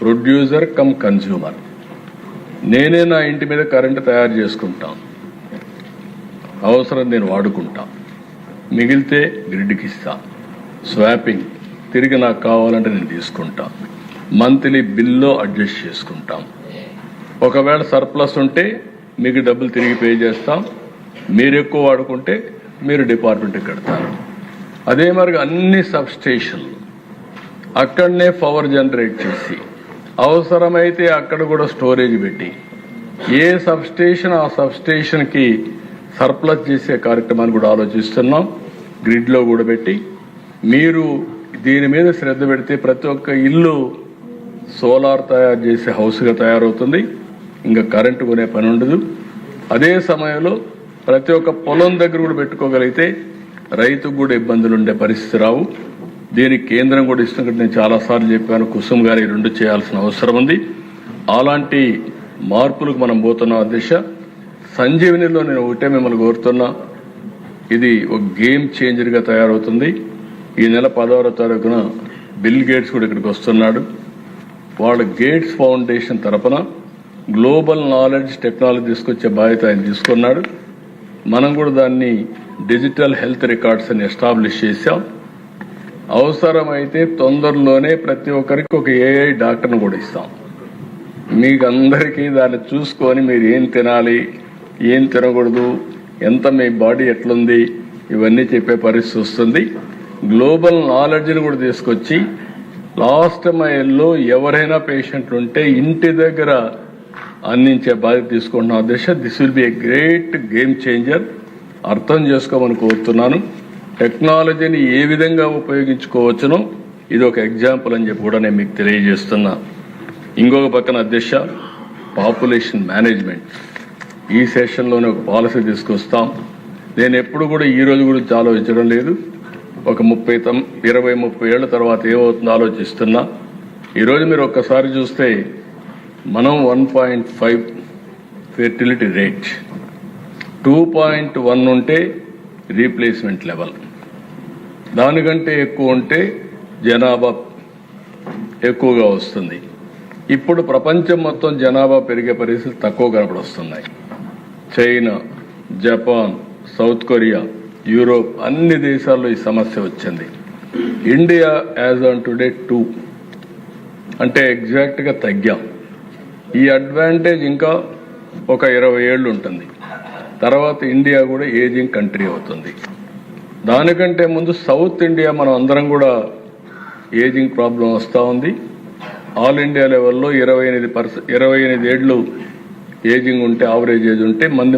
Producer come consumer. నేనే నా ఇంటి మీద కరెంటు తయారు చేసుకుంటాను, అవసరం నేను వాడుకుంటా, మిగిలితే గ్రిడ్కి ఇస్తా. స్వాపింగ్ తిరిగి నాకు కావాలంటే నేను తీసుకుంటా. మంత్లీ బిల్లో అడ్జస్ట్ చేసుకుంటాం. ఒకవేళ సర్ప్లస్ ఉంటే మీకు డబ్బులు తిరిగి పే చేస్తాం. మీరు ఎక్కువ వాడుకుంటే మీరు డిపార్ట్మెంట్కి కడతారు. అదే మరి అన్ని సబ్స్టేషన్లు అక్కడనే పవర్ జనరేట్ చేసి అవసరమైతే అక్కడ కూడా స్టోరేజ్ పెట్టి ఏ సబ్స్టేషన్ ఆ సబ్స్టేషన్కి సర్ప్లస్ చేసే కార్యక్రమాన్ని కూడా ఆలోచిస్తున్నాం. గ్రిడ్లో కూడా పెట్టి మీరు దీని మీద శ్రద్ధ పెడితే ప్రతి ఒక్క ఇల్లు సోలార్ తయారు చేసే హౌస్గా తయారవుతుంది. ఇంకా కరెంటు కొనే పని ఉండదు. అదే సమయంలో ప్రతి ఒక్క పొలం దగ్గర కూడా పెట్టుకోగలిగితే రైతుకు కూడా ఇబ్బందులు ఉండే పరిస్థితి రావు. దీనికి కేంద్రం కూడా ఇస్తున్నట్టు నేను చాలాసార్లు చెప్పాను. కుసుమ్ గారి రెండు చేయాల్సిన అవసరం ఉంది. అలాంటి మార్పులకు మనం పోతున్నాం. దిశ సంజీవనిలో నేను ఒకటే మిమ్మల్ని కోరుతున్నా, ఇది ఒక గేమ్ చేంజర్గా తయారవుతుంది. ఈ నెల 16వ తారీఖున బిల్ గేట్స్ కూడా ఇక్కడికి వస్తున్నాడు. వాళ్ళ గేట్స్ ఫౌండేషన్ తరపున గ్లోబల్ నాలెడ్జ్ టెక్నాలజీ తీసుకొచ్చే బాధ్యత ఆయన తీసుకున్నాడు. మనం కూడా దాన్ని డిజిటల్ హెల్త్ రికార్డ్స్ అని ఎస్టాబ్లిష్ చేశాం. అవసరమైతే తొందరలోనే ప్రతి ఒక్కరికి ఒక ఏఐ డాక్టర్ను కూడా ఇస్తాం. మీకు అందరికీ దాన్ని చూసుకొని మీరు ఏం తినాలి, ఏం తినకూడదు, ఎంత మీ బాడీ ఎట్లుంది ఇవన్నీ చెప్పే పరిస్థితి వస్తుంది. గ్లోబల్ నాలెడ్జ్ని కూడా తీసుకొచ్చి లాస్ట్ మైల్లో ఎవరైనా పేషెంట్లు ఉంటే ఇంటి దగ్గర అందించే బాధ్యత తీసుకుంటున్నాం. This will be a great game changer. అర్థం చేసుకోమని కోరుతున్నాను. టెక్నాలజీని ఏ విధంగా ఉపయోగించుకోవచ్చునో ఇది ఒక ఎగ్జాంపుల్ అని చెప్పి కూడా నేను మీకు తెలియజేస్తున్నా. ఇంకొక పక్కన అధ్యక్ష, పాపులేషన్ మేనేజ్మెంట్ ఈ సెషన్లోనే ఒక పాలసీ తీసుకొస్తాం. నేను ఎప్పుడు కూడా ఈ రోజు గురించి ఆలోచించడం లేదు. ఒక 20-30 ఏళ్ల తర్వాత ఏమవుతుందో ఆలోచిస్తున్నా. ఈరోజు మీరు ఒక్కసారి చూస్తే మనం 1.5 ఫెర్టిలిటీ రేట్, 2.1 ఉంటే రీప్లేస్మెంట్ లెవెల్, దానికంటే ఎక్కువ ఉంటే జనాభా ఎక్కువగా వస్తుంది. ఇప్పుడు ప్రపంచం మొత్తం జనాభా పెరిగే పరిస్థితులు తక్కువ కనపడొస్తున్నాయి. China, Japan, South Korea, Europe అన్ని దేశాల్లో ఈ సమస్య వచ్చింది. ఇండియా యాజ్ ఆన్ టుడే 2 అంటే ఎగ్జాక్ట్గా తగ్గాం. ఈ అడ్వాంటేజ్ ఇంకా ఒక 20 ఏళ్ళు ఉంటుంది. తర్వాత ఇండియా కూడా ఏజింగ్ కంట్రీ అవుతుంది. దానికంటే ముందు సౌత్ ఇండియా మనం అందరం కూడా ఏజింగ్ ప్రాబ్లం వస్తూ ఉంది. ఆల్ ఇండియా లెవెల్లో 28 ఏళ్ళు ఏజింగ్ ఉంటే, యావరేజ్ ఏజ్ ఉంటే మంది